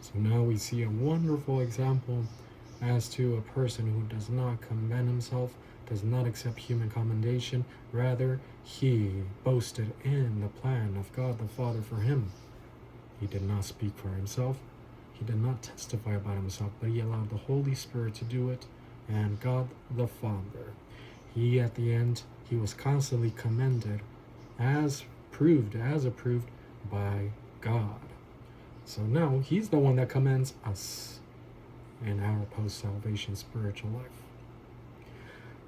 So now we see a wonderful example as to a person who does not commend himself, does not accept human commendation. Rather, he boasted in the plan of God the Father for him. He did not speak for himself. He did not testify about himself, but he allowed the Holy Spirit to do it, and God the Father. He, at the end, he was constantly commended as approved by God. So now he's the one that commends us in our post-salvation spiritual life.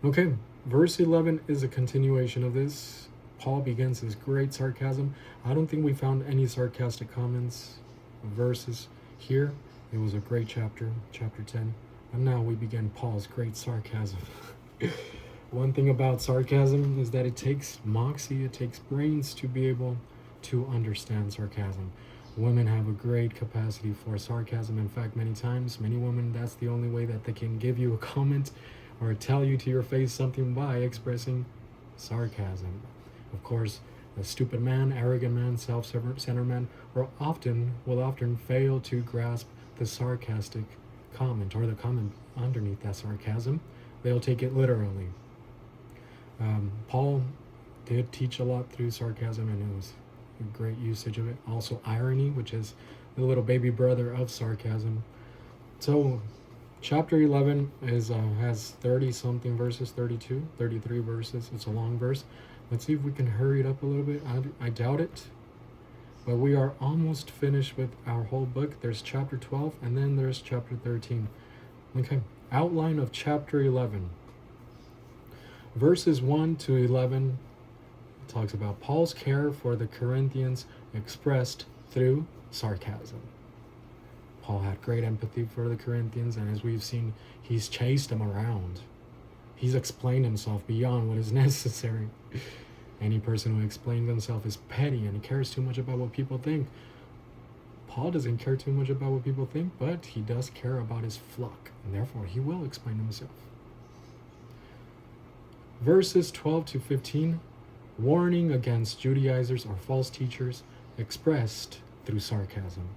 Okay, verse 11 is a continuation of this. Paul begins his great sarcasm. I don't think we found any sarcastic comments, verses here. It was a great chapter, chapter 10. And now we begin Paul's great sarcasm. One thing about sarcasm is that it takes moxie, it takes brains to be able to understand sarcasm. Women have a great capacity for sarcasm. In fact, many times, many women, that's the only way that they can give you a comment or tell you to your face something by expressing sarcasm. Of course, a stupid man, arrogant man, self-centered man will often fail to grasp the sarcastic comment or the comment underneath that sarcasm. They'll take it literally. Paul did teach a lot through sarcasm, and it was a great usage of it. Also irony, which is the little baby brother of sarcasm. So chapter 11 has 30 something verses, 32, 33 verses. It's a long verse. Let's see if we can hurry it up a little bit. I doubt it, but we are almost finished with our whole book. There's chapter 12 and then there's chapter 13. Okay, outline of chapter 11. Verses 1 to 11 talks about Paul's care for the Corinthians expressed through sarcasm. Paul had great empathy for the Corinthians, and as we've seen, he's chased them around. He's explained himself beyond what is necessary. Any person who explains himself is petty and cares too much about what people think. Paul doesn't care too much about what people think, but he does care about his flock, and therefore he will explain himself. Verses 12 to 15, warning against Judaizers or false teachers expressed through sarcasm.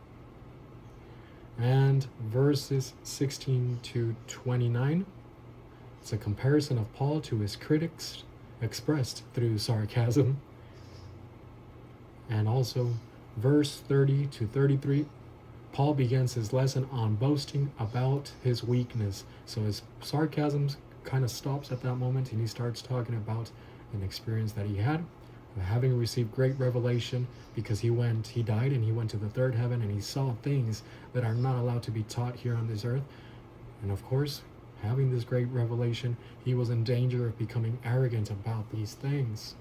And verses 16 to 29, it's a comparison of Paul to his critics expressed through sarcasm. And also verse 30 to 33, Paul begins his lesson on boasting about his weakness. So his sarcasm kind of stops at that moment, and he starts talking about an experience that he had, having received great revelation, because he died and he went to the third heaven, and he saw things that are not allowed to be taught here on this earth. And of course, having this great revelation, he was in danger of becoming arrogant about these things.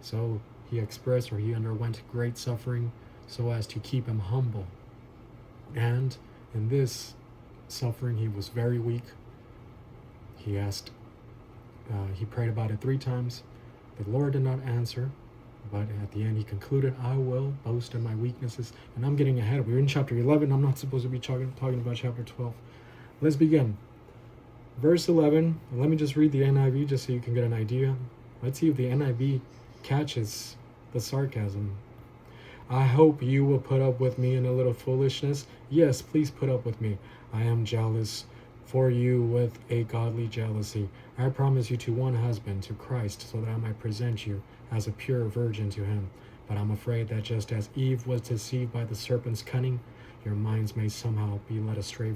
So he underwent great suffering so as to keep him humble. And in this suffering, he was very weak. He prayed about it 3 times. The Lord did not answer, but at the end he concluded, I will boast in my weaknesses. And I'm getting ahead. We're in chapter 11. I'm not supposed to be talking about chapter 12. Let's begin. Verse 11. Let me just read the NIV just so you can get an idea. Let's see if the NIV catches the sarcasm. I hope you will put up with me in a little foolishness. Yes, please put up with me. I am jealous for you with a godly jealousy. I promise you to one husband, to Christ, so that I might present you as a pure virgin to him. But I'm afraid that just as Eve was deceived by the serpent's cunning, your minds may somehow be led astray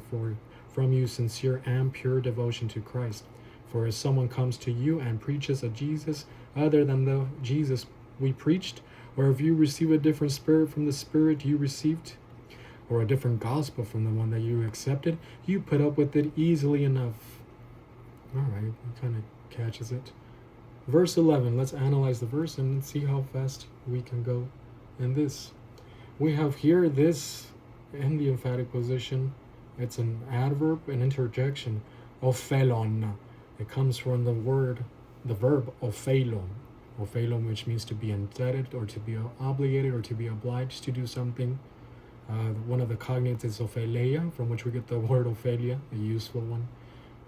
from you sincere and pure devotion to Christ. For if someone comes to you and preaches a Jesus other than the Jesus we preached, or if you receive a different spirit from the spirit you received, or a different gospel from the one that you accepted, you put up with it easily enough. All right, kind of catches it. Verse 11, let's analyze the verse and see how fast we can go in this. We have here this in the emphatic position. It's an adverb, an interjection, ophelon. It comes from the verb ophelon. Ophelon, which means to be indebted or to be obligated or to be obliged to do something. One of the cognates is ophelia, from which we get the word Ophelia, a useful one.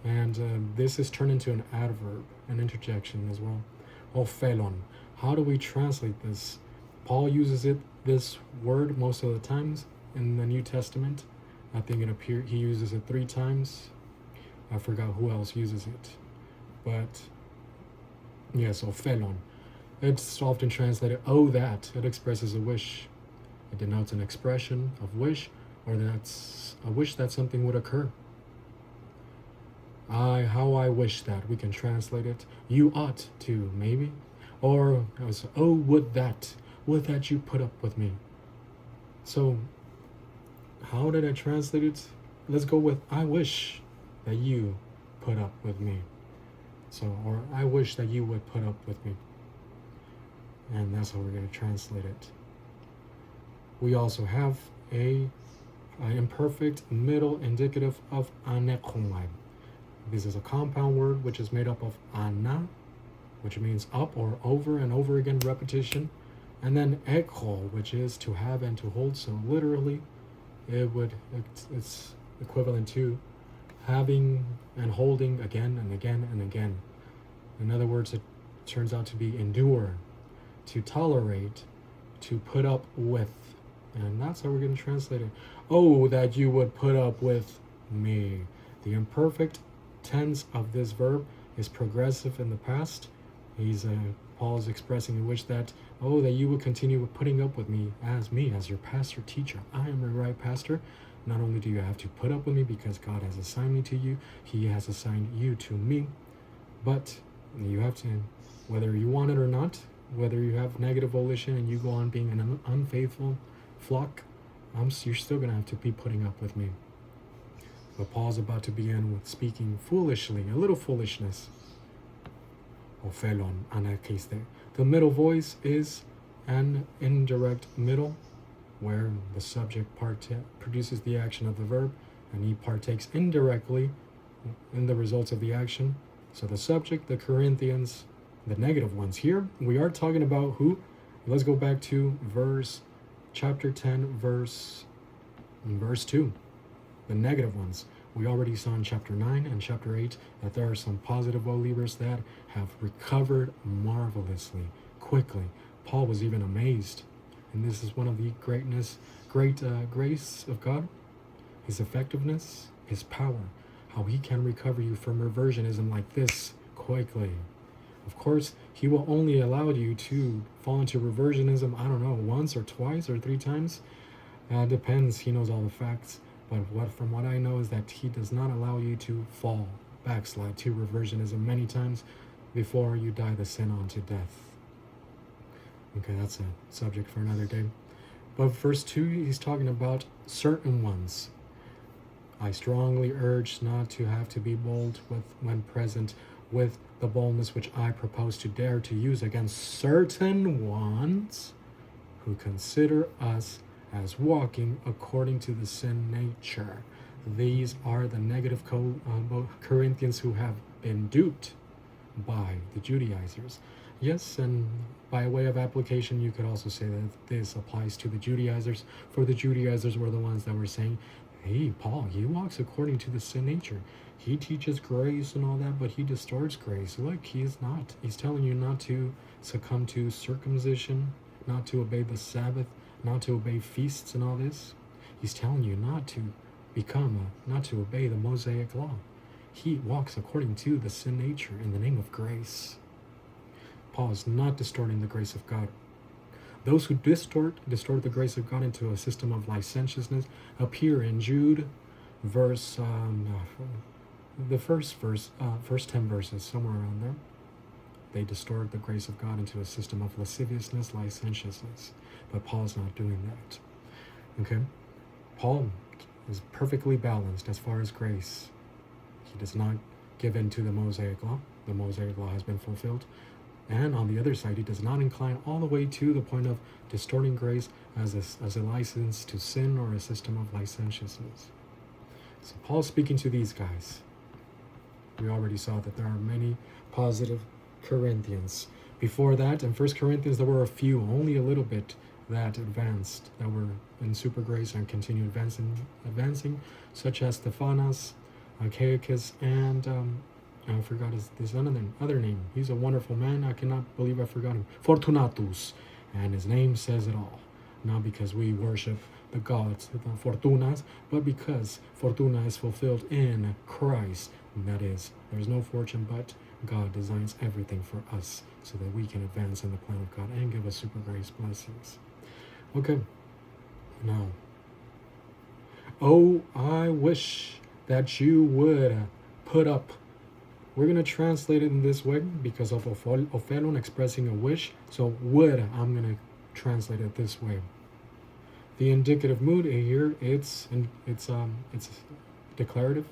And this is turned into an adverb, an interjection as well. Ophelon. How do we translate this? Paul uses this word most of the times in the New Testament. I think he uses it 3 times. I forgot who else uses it. But yeah, so felon. It's often translated, oh, that. It expresses a wish. It denotes an expression of wish, or that's a wish that something would occur. How I wish that. We can translate it. You ought to, maybe. Or, oh, would that you put up with me. So, how did I translate it? Let's go with, I wish that you put up with me. So, or I wish that you would put up with me. And that's how we're going to translate it. We also have an imperfect middle indicative of anekomai. This is a compound word which is made up of ana, which means up or over and over again repetition, and then ekho, which is to have and to hold. So literally, it's equivalent to having and holding again and again and again. In other words, it turns out to be endure, to tolerate, to put up with. And that's how we're going to translate it. Oh, that you would put up with me. The imperfect tense of this verb is progressive in the past. Paul is expressing a wish that, oh, that you would continue putting up with me as your pastor teacher. I am your right pastor. Not only do you have to put up with me because God has assigned me to you, he has assigned you to me, but you have to, whether you want it or not, whether you have negative volition and you go on being an unfaithful flock, you're still going to have to be putting up with me. But Paul's about to begin with speaking foolishly, a little foolishness. Ophelon, anarchiste. The middle voice is an indirect middle, where the subject produces the action of the verb, and he partakes indirectly in the results of the action. So the subject, the Corinthians, the negative ones. Here we are talking about who? Let's go back to chapter 10, verse 2. The negative ones. We already saw in chapter 9 and chapter 8 that there are some positive believers that have recovered marvelously, quickly. Paul was even amazed. And this is one of the great grace of God, his effectiveness, his power, how he can recover you from reversionism like this quickly. Of course, he will only allow you to fall into reversionism, I don't know, once or twice or 3 times. Depends, he knows all the facts. But from what I know is that he does not allow you to backslide to reversionism many times before you die the sin unto death. Okay, that's a subject for another day. But verse 2, he's talking about certain ones. I strongly urge not to have to be bold when present with the boldness which I propose to dare to use against certain ones who consider us as walking according to the sin nature. These are the negative Corinthians who have been duped by the Judaizers. Yes, and by way of application, you could also say that this applies to the Judaizers, for the Judaizers were the ones that were saying, hey, Paul, he walks according to the sin nature. He teaches grace and all that, but he distorts grace. Look, he's not. He's telling you not to succumb to circumcision, not to obey the Sabbath, not to obey feasts and all this. He's telling you not to obey the Mosaic law. He walks according to the sin nature in the name of grace. Paul is not distorting the grace of God. Those who distort the grace of God into a system of licentiousness appear in Jude, the first 10 verses, somewhere around there. They distort the grace of God into a system of lasciviousness, licentiousness. But Paul's not doing that. Okay? Paul is perfectly balanced as far as grace. He does not give in to the Mosaic law. The Mosaic law has been fulfilled. And on the other side, he does not incline all the way to the point of distorting grace as a license to sin or a system of licentiousness. So Paul's speaking to these guys. We already saw that there are many positive Corinthians. Before that, in 1 Corinthians, there were a few, only a little bit, that advanced, that were in super grace and continued advancing, such as Stephanas, Achaicus, and I forgot his other name. He's a wonderful man. I cannot believe I forgot him. Fortunatus. And his name says it all. Not because we worship the gods, the fortunas, but because fortuna is fulfilled in Christ. That is, there's no fortune, but God designs everything for us so that we can advance in the plan of God and give us super grace blessings. Okay, now, oh, I wish that you would put up. We're going to translate it in this way because of offelon, expressing a wish. So would, I'm going to translate it this way. The indicative mood here, it's declarative.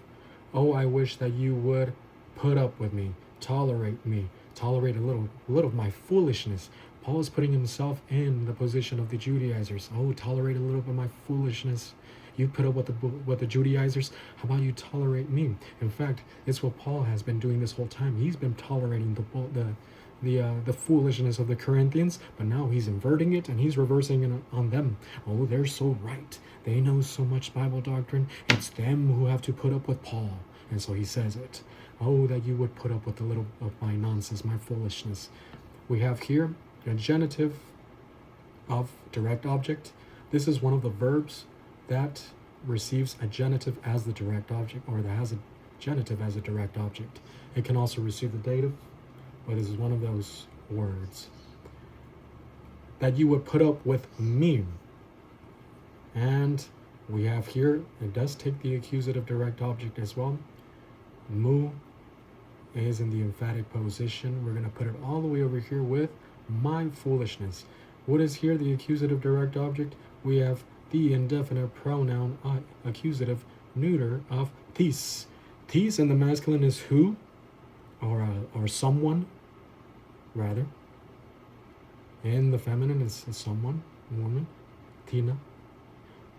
Oh, I wish that you would put up with me, tolerate a little of my foolishness. Paul is putting himself in the position of the Judaizers. Oh, tolerate a little of my foolishness. You put up with the Judaizers. How about you tolerate me? In fact, it's what Paul has been doing this whole time. He's been tolerating the foolishness of the Corinthians, but now he's inverting it and he's reversing it on them. Oh, they're so right. They know so much Bible doctrine. It's them who have to put up with Paul. And so he says it. Oh, that you would put up with a little of my nonsense, my foolishness. We have here a genitive of direct object. This is one of the verbs that receives a genitive as the direct object, or that has a genitive as a direct object. It can also receive the dative, but this is one of those words. That you would put up with me. And we have here, it does take the accusative direct object as well. Mu is in the emphatic position. We're going to put it all the way over here with my foolishness. What is here the accusative direct object? We have the indefinite pronoun accusative neuter of tis. Tis in the masculine is who, or someone, rather. In the feminine is someone, woman, tina.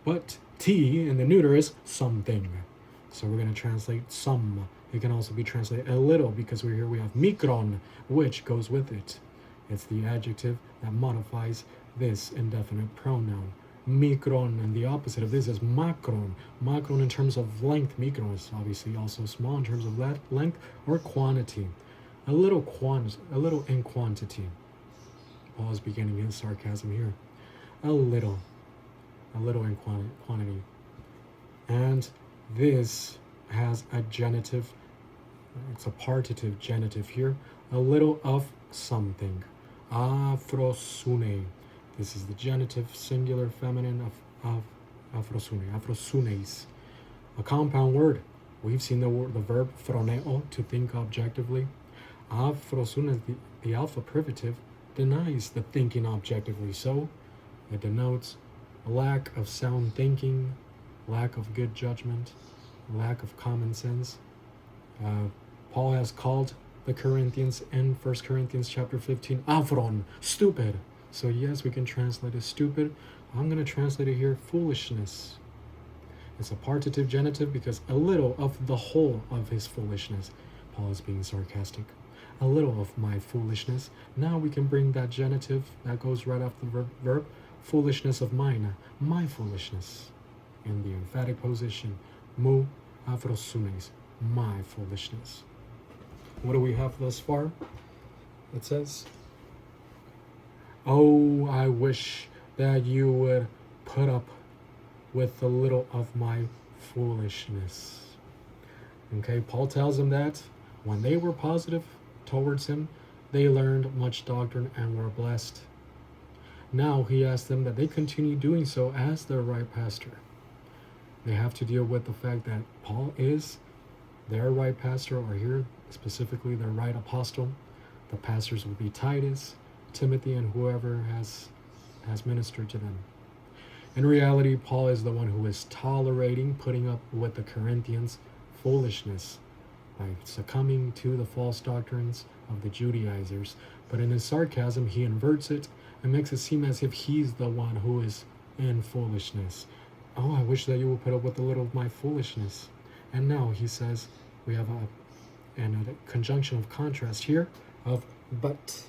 But T in the neuter is something. So we're going to translate some. It can also be translated a little because we have mikron, which goes with it. It's the adjective that modifies this indefinite pronoun. Mikron, and the opposite of this is macron. Macron in terms of length. Mikron is obviously also small in terms of length or quantity. A little in quantity. Paul is beginning his sarcasm here. A little in quantity. And this has a genitive, it's a partitive genitive here, a little of something. Afrosune. This is the genitive singular feminine of afrosune, afrosunes. A compound word. We've seen the verb phroneo, to think objectively. Afrosune, the alpha privative, denies the thinking objectively, so it denotes a lack of sound thinking, lack of good judgment, lack of common sense. Paul has called the Corinthians in 1 Corinthians chapter 15, Avron, stupid. So yes, we can translate it stupid. I'm going to translate it here, foolishness. It's a partitive genitive because a little of the whole of his foolishness. Paul is being sarcastic. A little of my foolishness. Now we can bring that genitive that goes right after the verb, foolishness of mine, my foolishness. In the emphatic position, mu afrosunes, my foolishness. What do we have thus far? It says, oh, I wish that you would put up with a little of my foolishness. Okay, Paul tells them that when they were positive towards him, they learned much doctrine and were blessed. Now he asks them that they continue doing so as their right pastor. They have to deal with the fact that Paul is their right pastor, or here specifically their right apostle. The pastors will be Titus, Timothy, and whoever has ministered to them. In reality, Paul is the one who is tolerating, putting up with the Corinthians' foolishness by succumbing to the false doctrines of the Judaizers. But in his sarcasm, he inverts it and makes it seem as if he's the one who is in foolishness. Oh, I wish that you would put up with a little of my foolishness. And now he says we have a conjunction of contrast here of but.